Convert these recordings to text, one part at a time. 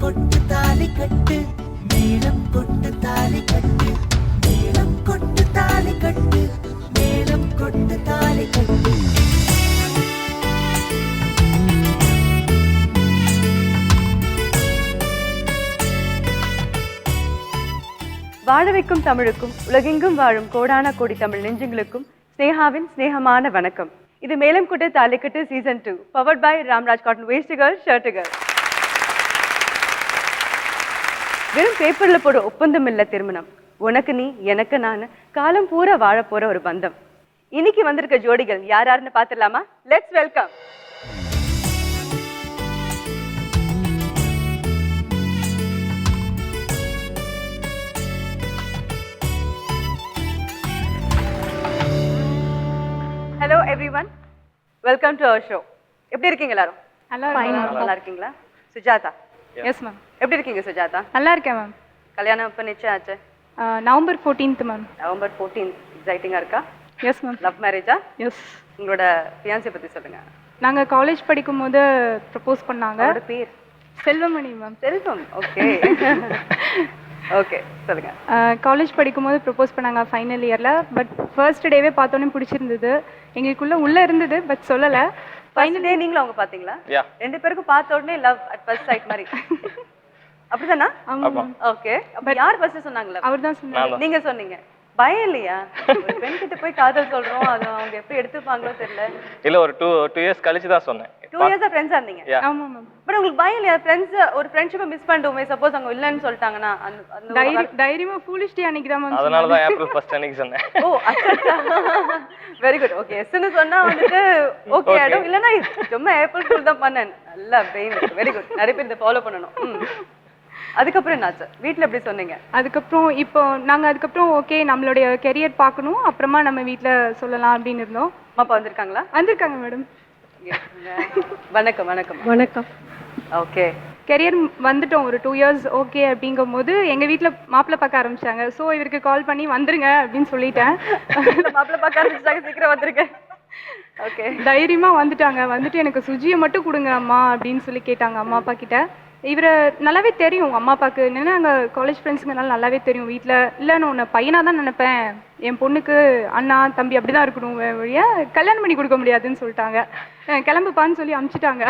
கொட்டு தாலி கட்டு மேளம் கொட்டு தாலி கட்டு மேளம் கொட்டு தாலி கட்டு மேளம் கொட்டு தாலி கட்டு. வாழ வைக்கும் தமிழுக்கும் உலகெங்கும் வாழும் கோடான கோடி தமிழ் நெஞ்சங்களுக்கும் ஸ்னேகாவின் ஸ்னேகமான வணக்கம். இது மேலம் கொட்டு தாலிக்கட்டு season 2 powered by Ramraj cotton வேஷ்டிகள் ஷர்ட்டுகள். வெறும் பேப்பர்ல போட ஒப்பந்தம் இல்ல திருமணம், உனக்கு நீ எனக்கு நான் காலம் பூரா வாழ போற ஒரு பந்தம். இன்னைக்கு வந்திருக்க ஜோடிகள் யார் யாருன்னு பாத்துடலாமா? Let's welcome. Hello everyone, welcome to our show. எப்படி இருக்கீங்க எல்லாரும்? நல்லா இருக்கீங்களா? சுஜாதா. Yes ma'am. எப்படி இருக்கீங்க சுஜாதா? நல்லா இருக்கேன் மேம். கல்யாணம் எப்போ நிச்சயம் ஆச்சு? November 14th ma'am. நவம்பர் 14 எக்ஸைட்டிங்கா இருக்கா? Yes ma'am. லவ் மேரேஜா? எஸ். உங்களோட ஃபியான்சி பத்தி சொல்லுங்க. நாங்கள் காலேஜ் படிக்கும் போது ப்ரப்போஸ் பண்ணாங்க. அவரோட பேர் செல்வமணி மேம். செல்வம். ஓகே ஓகே சொல்லுங்க. காலேஜ் படிக்கும் போது ப்ரப்போஸ் பண்ணாங்க ஃபைனல் இயரில். பட் ஃபர்ஸ்ட் டேவே பார்த்தோன்னே பிடிச்சிருந்தது, எங்களுக்குள்ள உள்ளே இருந்தது, பட் சொல்லலை. ஃபைனல் டே நீங்களும் அவங்க பார்த்தீங்களா? ரெண்டு பேருக்கும் பார்த்த உடனே லவ் அட் ஃபர்ஸ்ட் சைட் மாதிரி அப்படிதானா? ஓகே. அப்ப யார் ஃபர்ஸ்ட் சொன்னாங்களா? அவர் தான் சொன்னாங்க. நீங்க சொன்னீங்க. பயம் இல்லையா? ஒரு பெண் கிட்ட போய் காதல் சொல்றோம், அது அவங்க எப்படி எடுத்துப்பாங்களோ தெரியல. இல்ல ஒரு 2 இயர்ஸ் கழிச்சு தான் சொன்னேன். 2 இயர்ஸா ஃப்ரெண்ட்ஸா இருந்தீங்க? ஆமா மேம். பட் உங்களுக்கு பயம் இல்லையா? ஃப்ரெண்ட்ஸ் ஒரு ஃப்ரெண்ட்ஷிப்பை மிஸ் பண்ணிட்டோமே, சப்போஸ் அவங்க இல்லைன்னு சொல்லிட்டாங்கன்னா அந்த தைரியமா ஃபூலிஷ் டே அன்னைக்கு தான் மேம். அதனால தான் ஏப்ரல் 1 அன்னைக்கு சொன்னேன். ஓ அச்சா, வெரி குட். ஓகே, எஸ்ன்னு சொன்னா வந்துட்டு ஓகே ஆயிடும். இல்லைன்னா சும்மா ஏப்ரல் ஃபுல் தான் பண்ணேன். நல்லா பிரெயின். Very good. நிறைய பேர் இதை ஃபாலோ பண்ணணும். அதுக்கப்புறம் என்னாச்சு? வீட்டில் எப்படி சொன்னீங்க? அதுக்கப்புறம் இப்போ நாங்கள் அதுக்கப்புறம் ஓகே நம்மளுடைய கெரியர் பார்க்கணும், அப்புறமா நம்ம வீட்டில் சொல்லலாம் அப்படின்னு இருந்தோம். அம்மா அப்பா வந்திருக்காங்களா? வந்திருக்காங்க மேடம். வணக்கம். வணக்கம். வணக்கம். ஓகே. கெரியர் வந்துட்டோம் ஒரு 2 இயர்ஸ் ஓகே அப்படிங்கும் போது எங்கள் வீட்டில் மாப்பிள்ளை பார்க்க ஆரம்பிச்சாங்க. ஸோ இவருக்கு கால் பண்ணி வந்துருங்க அப்படின்னு சொல்லிட்டேன். மாப்பிள்ளை பார்க்க ஆரம்பிச்சாங்க, சீக்கிரம் வந்துருங்க. ஓகே. தைரியமாக வந்துட்டாங்க. வந்துட்டு எனக்கு சுஜியை மட்டும் கொடுங்க அம்மா அப்படின்னு சொல்லி கேட்டாங்க அம்மா அப்பா கிட்ட. இவரை நல்லாவே தெரியும் அம்மா அப்பாவுக்கு. என்னென்னா நாங்கள் காலேஜ் ஃப்ரெண்ட்ஸுங்கனால நல்லாவே தெரியும். வீட்டில் இல்லை நான் உன்னை பையனாக தான் நினைப்பேன், என் பொண்ணுக்கு அண்ணா தம்பி அப்படி தான் இருக்கணும், வழியாக கல்யாணம் பண்ணி கொடுக்க முடியாதுன்னு சொல்லிட்டாங்க. கிளம்புப்பான்னு சொல்லி அனுப்பிச்சிட்டாங்க.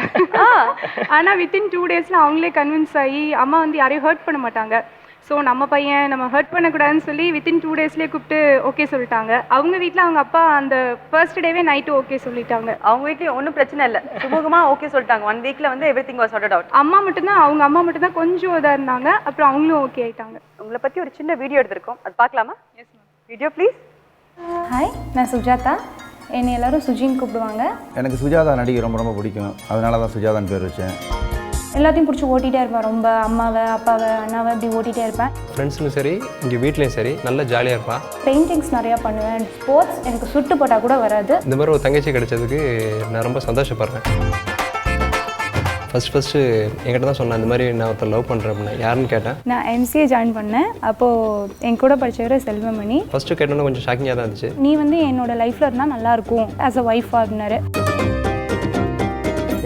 ஆனால் வித்தின் 2 டேஸில் அவங்களே கன்வின்ஸ் ஆகி அம்மா வந்து யாரையும் ஹர்ட் பண்ண மாட்டாங்க. ஸோ நம்ம பையன் நம்ம ஹர்ட் பண்ணக்கூடாதுன்னு சொல்லி வித்தின் 2 டேஸ்லேயே கூப்பிட்டு ஓகே சொல்லிட்டாங்க. அவங்க வீட்டில் அவங்க அப்பா அந்த ஃபர்ஸ்ட் டேவே நைட்டு ஓகே சொல்லிட்டாங்க. அவங்க வீட்லேயும் ஒன்றும் பிரச்சனை இல்லை, சுமூகமாக ஓகே சொல்லிட்டாங்க. 1 வீக்கில் வந்து எவ்ரிதிங் வாஸ் சார்ட்டட் அவுட். அம்மா மட்டும்தான் அவங்க அம்மா மட்டும்தான் கொஞ்சம் இதாக இருந்தாங்க. அப்புறம் அவங்களும் ஓகே ஆயிட்டாங்க. உங்களை பற்றி ஒரு சின்ன வீடியோ எடுத்திருக்கோம், அது பார்க்கலாமா? Yes ma'am. Video please. Hi, நான் சுஜாதா. என்னை எல்லாரும் சுஜின்னு கூப்பிடுவாங்க. எனக்கு சுஜாதா நடிகை ரொம்ப ரொம்ப பிடிக்கும், அதனால தான் சுஜாதான்னு பேர் வச்சேன். எல்லாத்தையும் பிடிச்சி ஓட்டிகிட்டே இருப்பேன். ரொம்ப அம்மாவை அப்பாவை அண்ணாவை இப்படி ஓட்டிகிட்டே இருப்பேன். ஃப்ரெண்ட்ஸும் சரி இங்கே வீட்லேயும் சரி நல்லா ஜாலியாக இருப்பான். பெயிண்டிங்ஸ் நிறையா பண்ணுவேன். ஸ்போர்ட்ஸ் எனக்கு சுட்டு போட்டால் கூட வராது. இந்த மாதிரி ஒரு தங்கச்சி கிடைச்சதுக்கு நான் ரொம்ப சந்தோஷப்படுறேன். ஃபஸ்ட்டு என்கிட்ட தான் சொன்னேன் இந்த மாதிரி நான் ஒருத்தர் லவ் பண்ணுறேன் அப்படின்னா. யாருன்னு கேட்டேன். நான் எம்சிஏ ஜாயின் பண்ணேன். அப்போது என் கூட படித்தவர் செல்வமணி. ஃபஸ்ட்டு கேட்டோன்னா கொஞ்சம் ஷாக்கிங்காக தான் இருந்துச்சு. நீ வந்து என்னோட லைஃப்பில் இருந்தால் நல்லாயிருக்கும் ஆஸ் அ ஒய்ஃப் அப்படின்னாரு.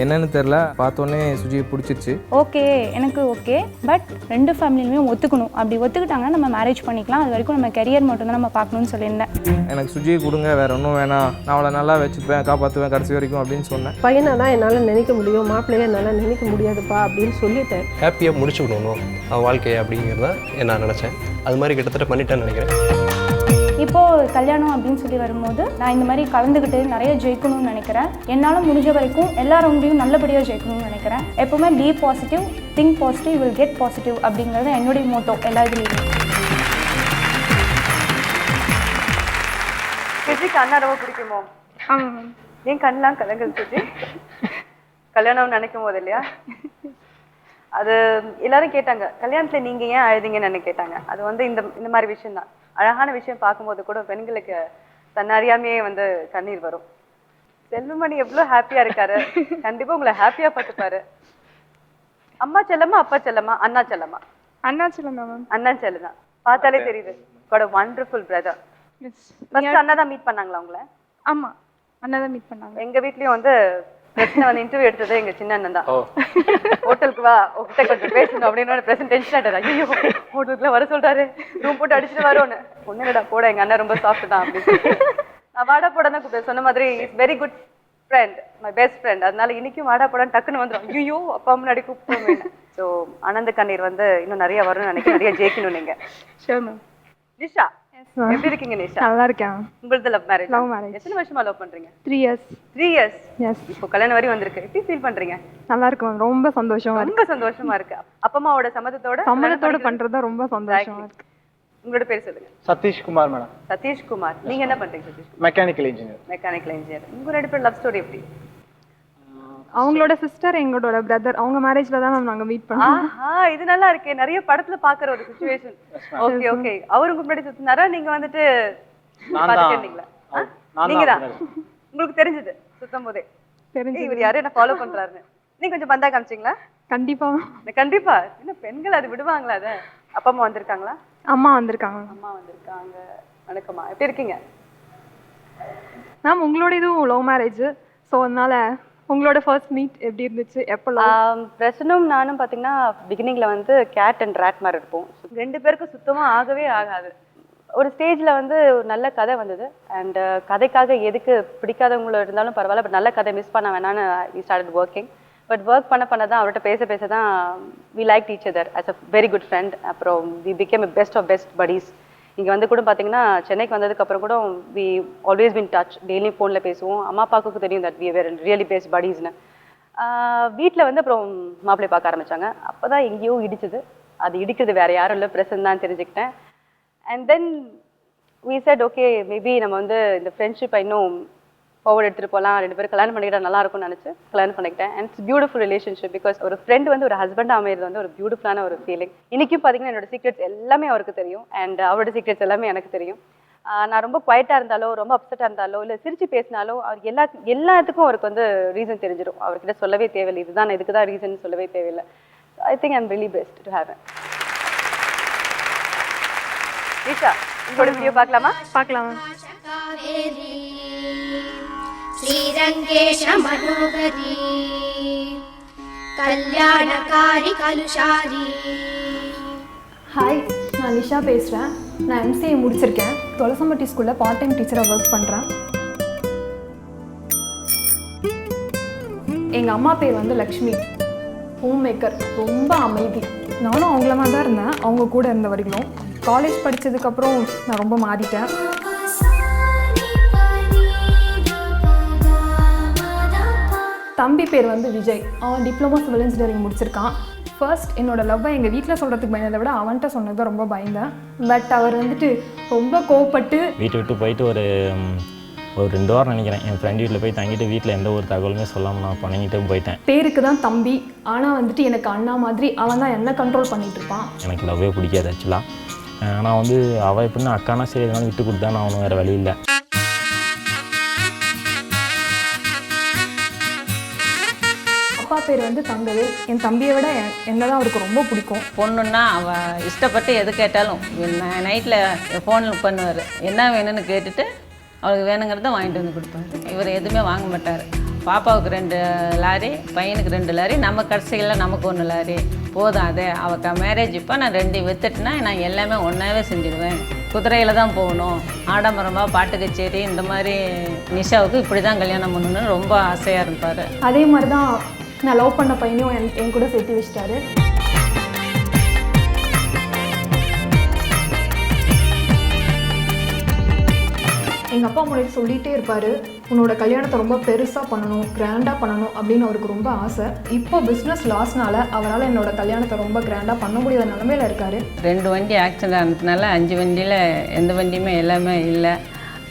என்னன்னு தெரில, பார்த்தோன்னே சுஜியை பிடிச்சிருச்சு. ஓகே எனக்கு ஓகே, பட் 2 ஃபேமிலியுமே ஒத்துக்கணும். அப்படி ஒத்துக்கிட்டாங்கன்னா நம்ம மேரேஜ் பண்ணிக்கலாம். அது வரைக்கும் நம்ம கெரியர் மட்டும்தான் நம்ம பார்க்கணும்னு சொல்லியிருந்தேன். எனக்கு சுஜியை கொடுங்க, வேறு ஒன்றும் வேணாம், நான் அவளை நல்லா வச்சுப்பேன், காப்பாற்றுவேன் கடைசி வரைக்கும் அப்படின்னு சொன்னேன். பையனை தான் என்னால் நினைக்க முடியும், மாப்பிள்ளையை என்னால் நினைக்க முடியாதுப்பா அப்படின்னு சொல்லிட்டேன். ஹாப்பியாக முடிச்சுக்கணும் அவன் வாழ்க்கையை அப்படிங்கிறத நான் நினச்சேன். அது மாதிரி கிட்டத்தட்ட பண்ணிட்டேன்னு நினைக்கிறேன். இப்போது கல்யாணம் அப்படின்னு சொல்லி வரும்போது நான் இந்த மாதிரி கலந்துக்கிட்டு நிறைய ஜெயிக்கணும்னு நினைக்கிறேன். என்னால் முடிஞ்ச வரைக்கும் எல்லாரோடையும் நல்லபடியாக ஜெயிக்கணும்னு நினைக்கிறேன். எப்போவுமே be positive, think positive, will get positive அப்படிங்கிறது என்னுடைய மோட்டோ எல்லா இதுலேயும். சுஜிக்கு அண்ணா ரொம்ப பிடிக்குமோ? ஆமாம் மேம். ஏன் கண்ணெலாம் கலங்குது சுஜி? கல்யாணம் நினைக்கும் போது இல்லையா? அது எல்லாரும் கேட்டாங்க, கல்யாணத்தில் நீங்கள் ஏன் அழுதிங்கன்னு கேட்டாங்க. அது வந்து இந்த மாதிரி விஷயம்தான். அழகான விஷயம் பார்க்கும்போது கூட பெண்களுக்கு தன்னறியாமையே வந்து கண்ணீர் வரும். செல்வமணி எவ்வளோ ஹாப்பியாக இருக்காரு, கண்டிப்பாக உங்களை ஹாப்பியாக பார்த்துப்பாரு. அம்மா செல்லமா அப்பா செல்லமா அண்ணா செல்லமா? அண்ணா செல்லம் தான் மேம். அண்ணா செல்லம் தான், பார்த்தாலே தெரியுது. got a wonderful brother. First அண்ணா தான் மீட் பண்ணாங்களா உங்களை? ஆமாம், அண்ணா தான் மீட் பண்ணாங்க. எங்கள் வீட்லேயும் வந்து பிரச்சனை வந்து இன்டர்வியூ எடுத்தது எங்க சின்ன அண்ணன் தான். ஹோட்டலுக்கு வா உங்ககிட்ட கொஞ்சம் பேசணும் அப்படின்னு பிரசன்ட் டென்ஷன் ஆயிட்டாரு. ஐயோ ஹோட்டலுக்குள்ள வர சொல்றாரு, ரூம் போட்டு அடிச்சுட்டு வரோன்னு. ஒண்ணுடா போட, எங்க அண்ணன் ரொம்ப சாஃப்ட் தான் அப்படின்னு. நான் வாடா போட தான் கூப்பிட்டேன். சொன்ன மாதிரி is very good friend, my best friend. அதனால இன்னைக்கும் வாடா போடான்னு டக்குன்னு வந்துடும். ஐயோ அப்பா முன்னாடி கூப்பிட்டு. ஸோ ஆனந்த கண்ணீர் வந்து இன்னும் நிறைய வரும்னு நினைக்கிறேன், நிறைய ஜெயிக்கணும் நீங்க. Sure ma'am. நிஷா எப்படி இருக்கீங்க நிஷா? நல்லா இருக்கேன். உங்களது லவ் மேரேஜ்? Love marriage. எத்தனை வருஷமா லவ் பண்றீங்க? 3 years. 3 years. எஸ். இப்போ கல்யாணம் வரை வந்திருக்கு. எப்படி ஃபீல் பண்றீங்க? நல்லா இருக்கு மேம். ரொம்ப சந்தோஷமா இருக்கு. ரொம்ப சந்தோஷமா இருக்கு. அப்பா அம்மாவோட சம்மதத்தோட சம்மதத்தோட பண்றதா ரொம்ப சந்தோஷமா இருக்கு. உங்களோட பேர் சொல்லுங்க. சதீஷ்குமார் மேடம். சதீஷ்குமார். நீங்க என்ன பண்றீங்க Satish? Mechanical engineer. Mechanical engineer. உங்க ரெண்டு பேர் லவ் ஸ்டோரி எப்படி? அவங்களோட சிஸ்டர் எங்களோட பிரதர், அவங்க மேரேஜ்ல தான் மேம் நாங்க மீட் பண்ணோம். இது நல்லா இருக்கே, நிறைய படத்துல பாக்குற ஒரு சிச்சுவேஷன். Okay okay. அவரு உங்க முன்னாடி சுத்தினாரா, நீங்க வந்துட்டு பாத்துக்கிட்டீங்களா? நீங்க தான் உங்களுக்கு தெரிஞ்சது சுத்தம் போதே தெரிஞ்சு இவர் யாரும் என்ன ஃபாலோ பண்றாருன்னு நீங்க கொஞ்சம் பந்தா காமிச்சீங்களா? கண்டிப்பா கண்டிப்பா. என்ன பெண்கள் அது விடுவாங்களா? அத அப்பா அம்மா வந்திருக்காங்களா? அம்மா வந்திருக்காங்க. அம்மா வந்திருக்காங்க. வணக்கம்மா, எப்படி இருக்கீங்க மேம்? உங்களோட இதுவும் லவ் மேரேஜ், ஸோ அதனால உங்களோட ஃபர்ஸ்ட் மீட் எப்படி இருந்துச்சு? எப்போ? பிரசனும் நானும் பார்த்தீங்கன்னா பிகினிங்ல வந்து கேட் அண்ட் ரேட் மாதிரி இருப்போம். ரெண்டு பேருக்கும் சுத்தமா ஆகவே ஆகாது. ஒரு ஸ்டேஜ்ல வந்து ஒரு நல்ல கதை வந்தது. அண்ட் கதைக்காக எதுக்கு பிடிக்காதவங்கள இருந்தாலும் பரவாயில்ல, பட் நல்ல கதை மிஸ் பண்ண வேணான்னு we started working. But work பண்ண தான் அவர்கிட்ட பேச தான் we like each other as a very good friend. அப்புறம் we became a best of best buddies. இங்கே வந்து கூட பார்த்தீங்கன்னா சென்னைக்கு வந்ததுக்கப்புறம் கூட we always been touch. Daily ஃபோனில் பேசுவோம். அம்மா அப்பாவுக்கு தெரியும் that we were really best buddiesனு. வீட்டில் வந்து அப்புறம் மாப்பிள்ளை பார்க்க ஆரம்பித்தாங்க. அப்போ தான் எங்கேயோ இடிச்சது. அது இடிக்கிறது வேறு யாரும் இல்லை, பிரசன் தான் தெரிஞ்சுக்கிட்டேன். And then we set okay, maybe நம்ம வந்து இந்த ஃப்ரெண்ட்ஷிப்பை இன்னும் ஃபார்வர்ட் எடுத்துகிட்டு போகலாம், ரெண்டு பேரும் கல்யாணம் பண்ணிக்கிட்டா நல்லா இருக்கும்னு நினச்சி கல்யாணம் பண்ணிக்கிட்டேன். And it's beautiful relationship. Because ஒரு ஃப்ரெண்ட் வந்து ஒரு ஹஸ்பண்டாக அமையிறது வந்து ஒரு பியூட்டிஃபுல்லான ஒரு ஃபீலிங். இன்றைக்கும் பார்த்தீங்கன்னா என்னோட சீக்ரெட்ஸ் எல்லாமே அவருக்கு தெரியும், அண்ட் அவரோட சீக்ரெட்ஸ் எல்லாமே எனக்கு தெரியும். நான் ரொம்ப குவைட்டாக இருந்தாலோ, ரொம்ப அப்செட்டாக இருந்தாலோ, இல்லை சிரிச்சு பேசினாலோ, அவர் எல்லாத்துக்கும் அவருக்கு வந்து ரீசன் தெரிஞ்சிடும். அவர்கிட்ட சொல்லவே தேவையில்லை, இதுதான் இதுக்கு தான் ரீசன் சொல்லவே தேவையில்லை. I think I am really best to have. Nisha, உங்களோட வீடியோ பார்க்கலாமா? பார்க்கலாம். श्रीरङ्गेश मनोहरी कल्याणकारी कलुषारी. ஹாய், நான் நிஷா பேசுகிறேன். நான் எம்சிஏ முடிச்சிருக்கேன். தொலசம்பட்டி ஸ்கூலில் பார்ட் டைம் டீச்சராக ஒர்க் பண்ணுறேன். எங்கள் அம்மா பேர் வந்து லக்ஷ்மி. ஹோம் மேக்கர், ரொம்ப அமைதி. நானும் அவங்கள மாதிரி தான் இருந்தேன், அவங்க கூட இருந்த வரைக்கும். காலேஜ் படித்ததுக்கப்புறம் நான் ரொம்ப மாறிட்டேன். தம்பி பேர் வந்து விஜய். அவன் டிப்ளமோ சிவில் இன்ஜினியரிங் முடிச்சிருக்கான். ஃபர்ஸ்ட் என்னோட லவ்வை எங்கள் வீட்டில் சொல்கிறதுக்கு பயந்ததை விட அவன்கிட்ட சொன்னது ரொம்ப பயந்தேன். பட் அவர் வந்துட்டு ரொம்ப கோவப்பட்டு வீட்டை விட்டு போயிட்டு ஒரு 2 வாரம் நினைக்கிறேன், என் ஃப்ரெண்ட் வீட்டில் போய் தங்கிட்டு வீட்டில் எந்த ஒரு தகவலுமே சொல்லாமல் நான் பண்ணிக்கிட்டு போயிட்டேன். பேருக்கு தான் தம்பி, ஆனால் வந்துட்டு எனக்கு அண்ணா மாதிரி அவன் தான் என்ன கண்ட்ரோல் பண்ணிகிட்டு இருப்பான். எனக்கு லவ்வே பிடிக்காது ஆக்சுவலாக. ஆனால் வந்து அவள் எப்படின்னா அக்கானா சரி எதனாலும் விட்டு கொடுத்தா நான் அவனும் வேறு வழி இல்லை. அப்பா பேர் வந்து தங்கவேல். என் தம்பியை விட என்னதான் அவருக்கு ரொம்ப பிடிக்கும். பொண்ணுன்னா அவள் இஷ்டப்பட்டு எது கேட்டாலும் நைட்டில் ஃபோனில் பண்ணுவார். என்ன வேணும்னு கேட்டுட்டு அவளுக்கு வேணுங்கிறத வாங்கிட்டு வந்து கொடுப்பாரு. இவர் எதுவுமே வாங்க மாட்டார். பாப்பாவுக்கு 2 லாரி, பையனுக்கு 2 லாரி, நம்ம கடைசியில் நமக்கு 1 லாரி போதும். அதே அவள் மேரேஜ் இப்போ நான் 2 விற்றுட்டுனா நான் எல்லாமே ஒன்றாவே செஞ்சுடுவேன். குதிரையில் தான் போகணும், ஆடம்பரமாக பாட்டு கச்சேரி, இந்த மாதிரி நிஷாவுக்கு இப்படி தான் கல்யாணம் பண்ணணும்னு ரொம்ப ஆசையாக இருப்பார். அதே மாதிரி தான் நான் லவ் பண்ண பையனையும் என் கூட சேர்த்து வச்சிட்டாரு. எங்கள் அப்பா முன்னாடி சொல்லிகிட்டே இருப்பார், உன்னோட கல்யாணத்தை ரொம்ப பெருசாக பண்ணணும், கிராண்டாக பண்ணணும் அப்படின்னு அவருக்கு ரொம்ப ஆசை. இப்போ பிஸ்னஸ் லாஸ்னால அவரால் என்னோட கல்யாணத்தை ரொம்ப கிராண்டாக பண்ண முடியாத நிலமையில இருக்கார். 2 வண்டி ஆக்சிடென்ட் ஆனதுனால 5 வண்டியில் எந்த வண்டியுமே எல்லாமே இல்லை.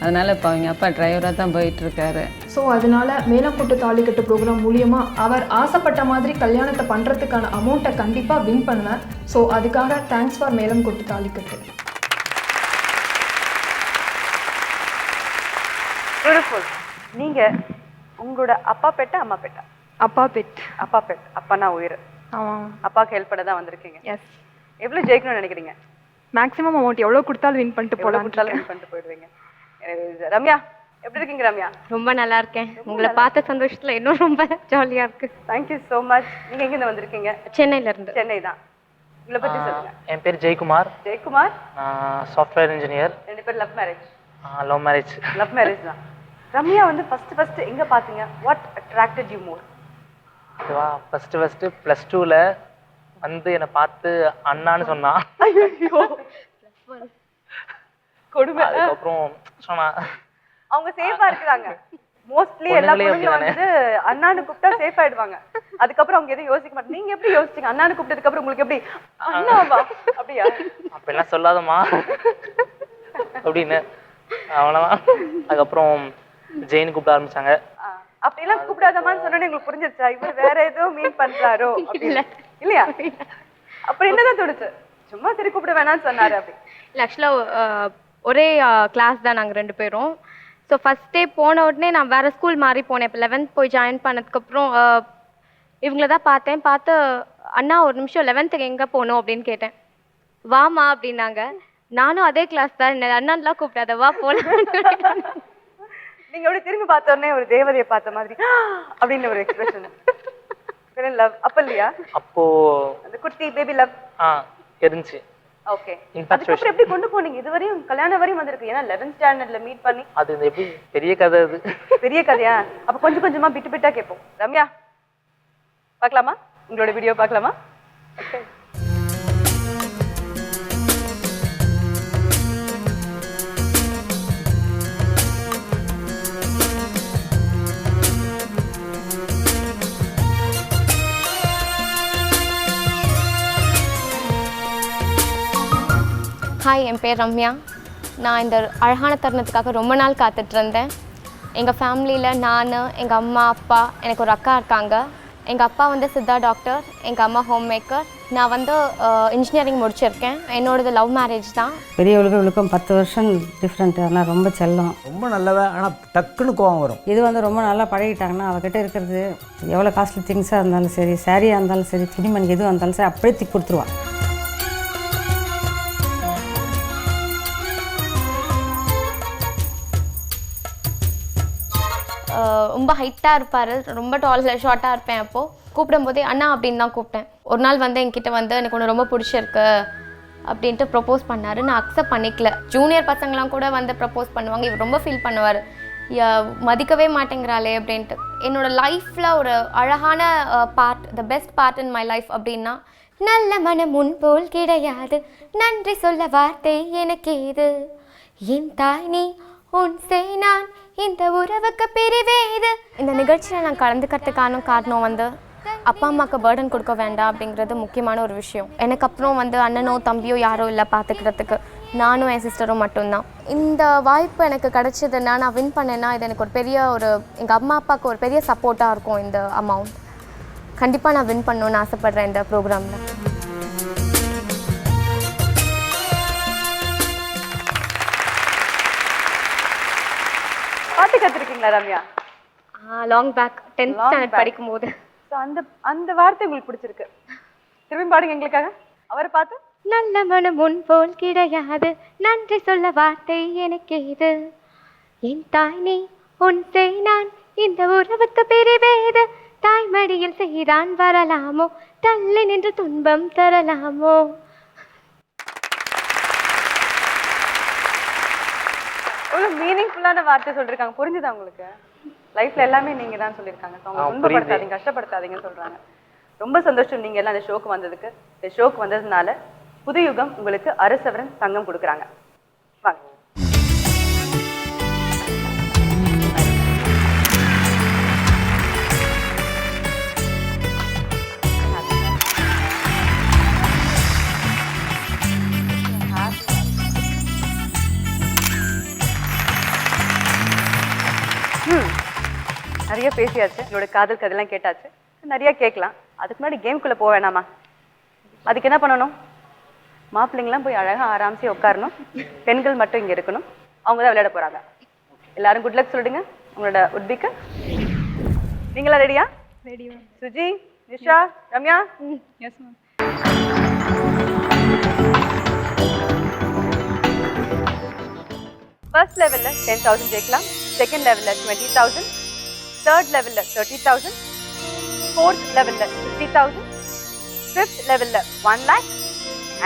அதனால் இப்போ அவங்க அப்பா டிரைவராக தான் போயிட்டுருக்காரு. ஸோ அதனால் மேலக்கூட்டு தாலிக்கட்டு ப்ரோக்ராம் மூலியமாக அவர் ஆசைப்பட்ட மாதிரி கல்யாணத்தை பண்ணுறதுக்கான அமௌண்ட்டை கண்டிப்பாக வின் பண்ணுவேன். ஸோ அதுக்காக தேங்க்ஸ் ஃபார் மேலக்கூட்டு தாலிக்கட்டு. பியூட்டிஃபுல். நீங்க உங்களோட அப்பா பெட்டா அம்மா பெட்டா? அப்பா பெட். அப்பா பெட். அப்பனா உயிர். ஆமாம். அப்பாவுக்கு ஹெல்ப் பண்ண தான் வந்திருக்கீங்க. எஸ். எவ்வளோ ஜெயிக்கணும்னு நினைக்கிறீங்க? மேக்ஸிமம் அமௌண்ட் எவ்வளோ கொடுத்தாலும் வின் பண்ணிட்டு போகலாம். வின் பண்ணிட்டு போயிடுவீங்க. ரம்யா, எப்படி இருக்கீங்க ரம்யா? ரொம்ப நல்லா இருக்கேன். உங்களை பார்த்த சந்தோஷத்துல இன்னும் ரொம்ப ஜாலியா இருக்கு. Thank you so much. நீங்க எங்கேருந்து வந்திருக்கீங்க? சென்னையில இருந்து. சென்னை தான். உங்களை பத்தி சொல்லுங்க. என் பேர் ஜெயக்குமார். ஜெயக்குமார். Software engineer. 2 பேர் love marriage? Love marriage. Love marriage தான். ரம்யா வந்து ஃபர்ஸ்ட் எங்க பாத்தீங்க? What attracted you more? இதுவா ஃபர்ஸ்ட் +2ல வந்து என்னை பார்த்து அண்ணான்னு சொன்னான். ஐயோ கொடுமை. அதுக்கப்புறம் சொன்னா அவங்க சேஃபா இருக்காங்க. மோஸ்ட்லி எல்லா பொண்ணுங்களும் வந்து அண்ணான்னு கூப்பிட்டா சேஃப் ஆயிடுவாங்க. அதுக்கப்புறம் அவங்க எதுவும் யோசிக்க மாட்டாங்க. நீங்க எப்படி யோசிச்சீங்க? அண்ணான்னு கூப்பிட்டதுக்கு அப்புறம் உங்களுக்கு எப்படி அண்ணாவா அப்படியா? அப்பெல்லாம் சொல்லாதம்மா அப்படின்னு அவ்வளோதான். அதுக்கப்புறம் ஜெயின் கூப்பிட ஆரம்பிச்சாங்க. அப்படிலாம் கூப்பிடாதமான்னு சொன்னோன்னே உங்களுக்கு புரிஞ்சிருச்சா இவர் வேற ஏதோ மீன் பண்றாரோ? இல்லையா? அப்புறம் என்னதான் தோணுச்சு? சும்மா சரி கூப்பிட வேணாம்னு சொன்னாரு அப்படி? இல்லை, ஆக்சுவலாக ஒரே கிளாஸ் தான் நாங்கள் 2 பேரும். ஸோ ஃபஸ்ட் டே போன உடனே நான் வேறு ஸ்கூல் மாறி போனேன். இப்போ 11th போய் ஜாயின் பண்ணதுக்கப்புறம் இவங்கள தான் பார்த்து அண்ணா ஒரு நிமிஷம் 11th எங்கே போகணும் அப்படின்னு கேட்டேன். வாமா அப்படின்னாங்க. நானும் அதே கிளாஸ் தான், அண்ணான்லாம் கூப்பிடாத, வா போகலாம். நீங்க எப்படி திரும்பி பார்த்த உடனே ஒரு தேவதையை பார்த்த மாதிரி அப்படின்னு ஒரு எக்ஸ்பிரஷன். லவ் அப்ப இல்லையா? அப்போ அந்த குட்டி பேபி லவ் இருந்துச்சு. ஓகே. அதுக்கப்புறம் எப்படி கொண்டு போனீங்க? இதுவரையும் கல்யாணம் வரையும் வந்திருக்கு. ஏன்னா 11th ஸ்டாண்டர்ட்ல மீட் பண்ணி அது எப்படி பெரிய கதை. அது பெரிய கதையா? அப்ப கொஞ்சம் கொஞ்சமா பிட்டா கேட்போம். ரம்யா பார்க்கலாமா? உங்களோட வீடியோ பார்க்கலாமா? ஓகே. ஹாய், என் பேர் ரம்யா. நான் இந்த அழகான தருணத்துக்காக ரொம்ப நாள் காத்துட்ருந்தேன். எங்கள் ஃபேமிலியில் நான், எங்கள் அம்மா, அப்பா, எனக்கு ஒரு அக்கா இருக்காங்க. எங்கள் அப்பா வந்து சித்தா டாக்டர், எங்கள் அம்மா ஹோம் மேக்கர். நான் வந்து இன்ஜினியரிங் முடிச்சிருக்கேன். என்னோடது லவ் மேரேஜ் தான். பெரியவளுக்கும் இவளுக்கும் 10 வருஷம் டிஃப்ரெண்ட். ஆனால் ரொம்ப செல்லம். ரொம்ப நல்லவ, ஆனால் டக்குன்னு கோவம் வரும். இது வந்து ரொம்ப நல்லா பழகிட்டாங்கன்னா அவகிட்ட இருக்கிறது எவ்வளோ காஸ்ட்லி திங்ஸாக இருந்தாலும் சரி, சாரியாக இருந்தாலும் சரி, துணிமணி எதுவாக இருந்தாலும் சரி, அப்படியே தூக்கி கொடுத்துருவான். ரொம்ப ஹைட்டாக இருப்பார், ரொம்ப ஷார்ட்டாக இருப்பேன். அப்போது கூப்பிடும்போதே அண்ணா அப்படின்னு தான் கூப்பிட்டேன். ஒரு நாள் வந்து என்கிட்ட வந்து எனக்கு ஒன்று ரொம்ப பிடிச்சிருக்கு அப்படின்ட்டு ப்ரப்போஸ் பண்ணார். நான் அக்செப்ட் பண்ணிக்கல. ஜூனியர் பசங்களாம் கூட வந்து ப்ரப்போஸ் பண்ணுவாங்க. இவர் ரொம்ப ஃபீல் பண்ணுவார், மதிக்கவே மாட்டேங்கிறாளே அப்படின்ட்டு. என்னோடய லைஃப்பில் ஒரு அழகான part, the best part in my life அப்படின்னா, நல்ல மனம் முன் போல் கிடையாது, நன்றி சொல்ல வார்த்தை எனக்கு இது, என் தாய் நீ உன் செய் நான், இந்த உறவுக்கு பிரிவேது. இந்த நிகழ்ச்சியில் நான் கலந்துக்கிறதுக்கான காரணம் வந்து அப்பா அம்மாவுக்கு பேர்டன் கொடுக்க வேண்டாம் அப்படிங்கிறது முக்கியமான ஒரு விஷயம். எனக்கு அப்புறம் வந்து அண்ணனோ தம்பியோ யாரோ இல்லை பார்த்துக்கிறதுக்கு. நானும் என் சிஸ்டரும் மட்டும்தான். இந்த வாய்ப்பு எனக்கு கிடச்சிதுன்னா, நான் வின் பண்ணேன்னா, இது எனக்கு ஒரு பெரிய எங்கள் அம்மா அப்பாவுக்கு ஒரு பெரிய சப்போர்ட்டாக இருக்கும். இந்த அமௌண்ட் கண்டிப்பாக நான் வின் பண்ணணும்னு ஆசைப்பட்றேன் இந்த ப்ரோக்ராமில். பாட்டு கத்துருக்கீங்களா Ramya? Long back 10th standard படிக்கும்போது. அந்த வார்த்தை உங்களுக்கு பிடிச்சிருக்கு. திரும்பி பாடுங்க எங்களுக்காக அவரை பார்த்து. நல்ல மனம் முன் போல் கிடையாது, நன்றி சொல்ல வார்த்தை எனக்கு இது, என் தாய் நீ உன் செய் நான், இந்த உறவுக்கு பிரிவேது, தாய் மடியில் செய்தான் வரலாமோ, தள்ளி நின்று துன்பம் தரலாமோ. ஒரு மீனிங்ஃபுல்லான வார்த்தை சொல்லிருக்காங்க. புரிஞ்சுதா உங்களுக்கு? லைஃப்ல எல்லாமே நீங்க தான் சொல்லியிருக்காங்க. துன்பப்படுத்தாதீங்க, கஷ்டப்படுத்தாதீங்கன்னு சொல்றாங்க. ரொம்ப சந்தோஷம் நீங்க எல்லாம் இந்த ஷோக்கு வந்ததுக்கு. இந்த ஷோக்கு வந்ததுனால புதுயுகம் உங்களுக்கு அரசவரன் தங்கம் கொடுக்குறாங்க. வாங்க. நிறைய பேசியாச்சு, என்னோட காதல் கதையெல்லாம் கேட்டாச்சு, நிறைய கேட்கலாம். அதுக்கு முன்னாடி கேம்குள்ளே போக வேணாமா? அதுக்கு என்ன பண்ணணும்? மாப்பிள்ளைங்களாம் போய் அழகாக ஆராம்சி உட்காரணும், பெண்கள் மட்டும் இங்கே இருக்கணும். அவங்க தான் விளையாட போகிறாங்க. எல்லாரும் குட் லக் சொல்லிடுங்க உங்களோட உட்பிக்கு. நீங்களா ரெடியா? Ready. Suji, Nisha, Ramya? Yes ma'am. First லெவலில் 10,000 ஜெயிக்கலாம். செகண்ட் லெவலில் 20,000, தேர்ட் லெவலில் 30,000, ஃபோர்த் லெவலில் 50,000, ஃபிஃப்த் லெவலில் 1 lakh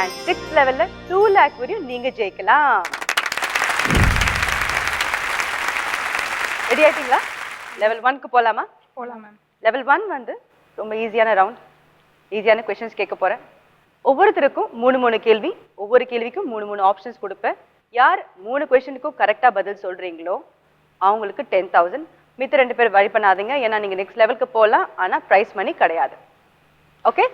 அண்ட் சிக்ஸ்த் லெவலில் 2 lakh வரையும் நீங்கள் ஜெயிக்கலாம். ரெடி ஆயிட்டீங்களா? லெவல் 1க்கு போகலாமா? போகலாம் மேம். லெவல் 1 வந்து ரொம்ப ஈஸியான ரவுண்ட், ஈஸியான கொஷின்ஸ் கேட்க போகிறேன். ஒவ்வொருத்தருக்கும் 3 கேள்வி, ஒவ்வொரு கேள்விக்கும் 3 ஆப்ஷன்ஸ் கொடுப்பேன். யார் 3 கொஷினுக்கும் கரெக்டாக பதில் சொல்கிறீங்களோ அவங்களுக்கு 10,000. மித்த 2 பேர் வழி பண்ணாதீங்க, ஏன்னா நீங்கள் நெக்ஸ்ட் லெவலுக்கு போகலாம், ஆனால் ப்ரைஸ் மணி கிடையாது. ஓகே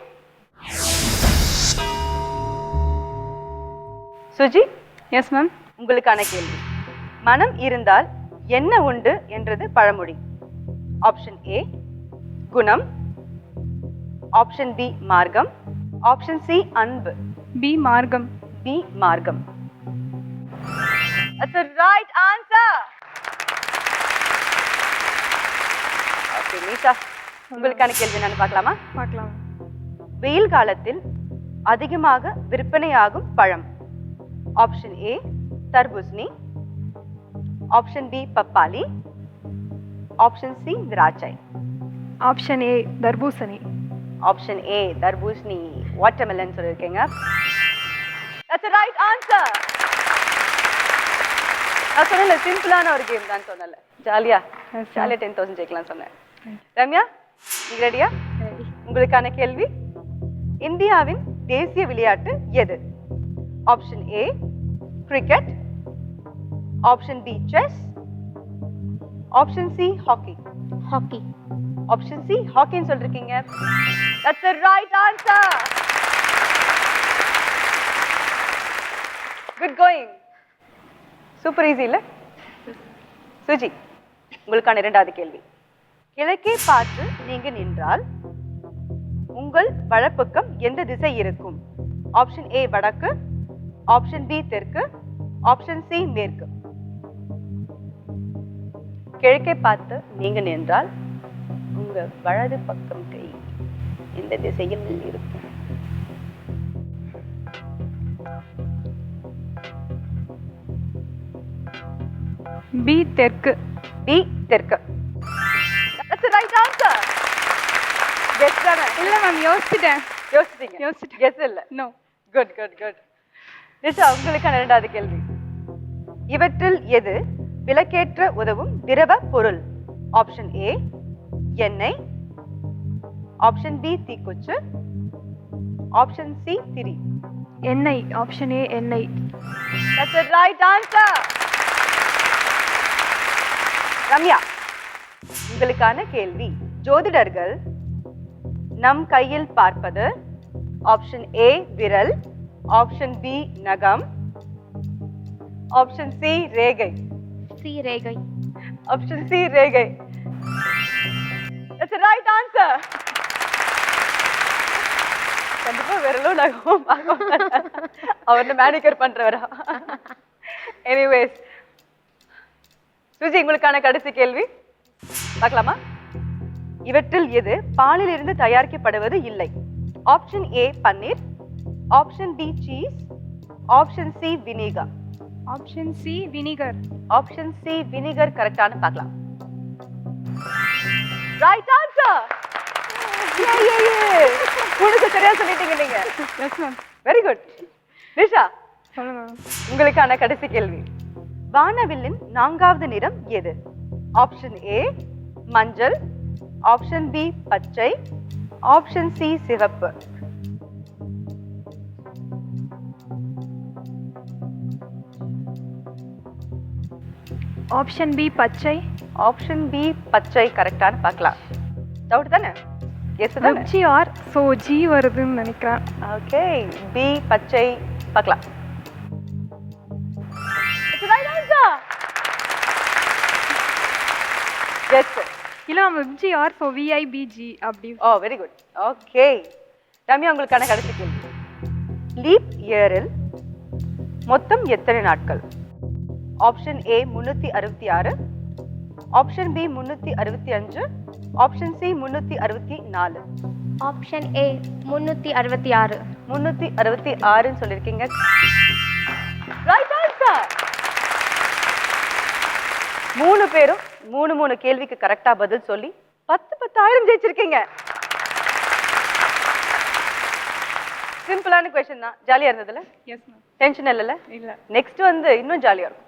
சுஜி? Yes ma'am. உங்களுக்கான கேள்வி. மனம் இருந்தால் என்ன உண்டு என்றது பழமொழி. ஆப்ஷன் ஏ குணம், ஆப்ஷன் பி மார்க்கம், ஆப்ஷன் சி அன்பு. பி மார்க்கம். பி மார்க்கம். That's the right answer. Okay, நீஷா, உங்களுக்கான கேள்வி நான் பார்க்கலாமா? பார்க்கலாம். வெயில் காலத்தில் அதிகமாக விற்பனையாகும் பழம். ஆப்ஷன் ஏ தர்பூசணி, ஆப்ஷன் பி பப்பாளி, ஆப்ஷன் சி திராட்சை. ஆப்ஷன் ஏ தர்பூசணி. ஆப்ஷன் ஏ தர்பூசணி, வாட்டர்மெலன் சொல்லியிருக்கீங்க. That's the right answer. நான் சொன்னல சிம்பிளான ஒரு கேம் தான் சொன்னல. ஜாலியா 10,000 ஜெயிக்கலாம் சொன்னேன். ரம்யா, நீங்க ரெடியா? உங்களுக்கான கேள்வி. இந்தியாவின் தேசிய விளையாட்டு எது? Option A cricket, option B chess, option C hockey. Hockey. Option C ஹாக்கின்னு சொல்லிருக்கீங்க. That's the right answer. Good going. Super easy இல்ல? சுஜி, உங்களுக்கான 2வது கேள்வி. கிழக்கே பார்த்து நீங்க நின்றால் உங்கள் வலப்பக்கம் எந்த திசை இருக்கும்? ஆப்ஷன் ஏ வடக்கு, ஆப்ஷன் பி தெற்கு, ஆப்ஷன் சி மேற்கு. கிழக்கே பார்த்து நீங்க நின்றால் உங்க வலது பக்கம் கை எந்த திசையில் இருக்கும்? பி தெற்கு. பி தெற்கு. That's the right answer. Guess தானே? இல்ல மேம், யோசிச்சிட்டேன். யோசிச்சிட்டீங்க? Guess இல்ல. நோ. Good. நிஷா, உங்களுக்கான 2வது கேள்வி. இவற்றில் எது விளக்கேற்ற உதவும் திரவ பொருள்? ஆப்ஷன் ஏ எண்ணெய், ஆப்ஷன் பி தீக்குச்சி, ஆப்ஷன் சி திரி. எண்ணெய். ஆப்ஷன் ஏ எண்ணெய். That's the right answer. Ramya, உங்களுக்கான கேள்வி. ஜோதிடர்கள் நம் கையில் பார்ப்பது ஆப்ஷன் ஏ விரல், ஆப்ஷன் பி நகம், ஆப்ஷன் சி ரேகை. சி ரேகை. ஆப்ஷன் சி ரேகை. That's the right answer. கண்டிப்பா விரலும் நகமும் அவர்ன மேனிகர் பண்றவரா? எனிவேஸ், சுஜி, உங்களுக்கான கடைசி கேள்வி பார்க்கலாமா? இவற்றில் எது பாலில் இருந்து தயாரிக்கப்படுவது இல்லை? Option A paneer, option B cheese, option C vinegar. Option C vinegar. Option C vinegar கரெக்டானு பார்க்கலாம். Right answer. உங்களுக்கு சரியா சொல்லிட்டீங்க நீங்க. Yes ma'am. Very good. Nisha, சொல்லுங்க. உங்களுக்கான கடைசி கேள்வி. வானவில்லின் 4வது நிறம் எது? ஆப்ஷன் ஏ மஞ்சள், ஆப்ஷன் பி பச்சை, ஆப்ஷன் சி சிவப்பு. ஆப்ஷன் பி பச்சை. ஆப்ஷன் பி பச்சை கரெக்டானு பார்க்கலாம். டவுட் தானே? எஸ் தானே? ஜி ஆர் சோ ஜி வருதுன்னு நினைக்கிறேன். ஓகே, பி பச்சை பார்க்கலாம். Yes. இல்ல மேம், ஜி ஆர் சோ விஐபிஜி அப்படி. Oh, very good. Okay, Ramya, உங்களுக்கான கடைசி கேள்வி. லீப் இயரில் மொத்தம் எத்தனை நாட்கள்? Option A 366, option B 365, option C 364. Option A 366. 366 சொல்லிருக்கீங்க. Right answer. 3 பேரும் 3 கேள்விக்கு கரெக்டா பதில் சொல்லி 10,000 ஜெயிச்சிருக்கீங்க. சிம்பிளான क्वेश्चन தான். ஜாலியா இருந்ததுல? Yes ma'am. டென்ஷன் இல்லல? இல்ல. நெக்ஸ்ட் வந்து இன்னும் ஜாலியா இருக்கும்.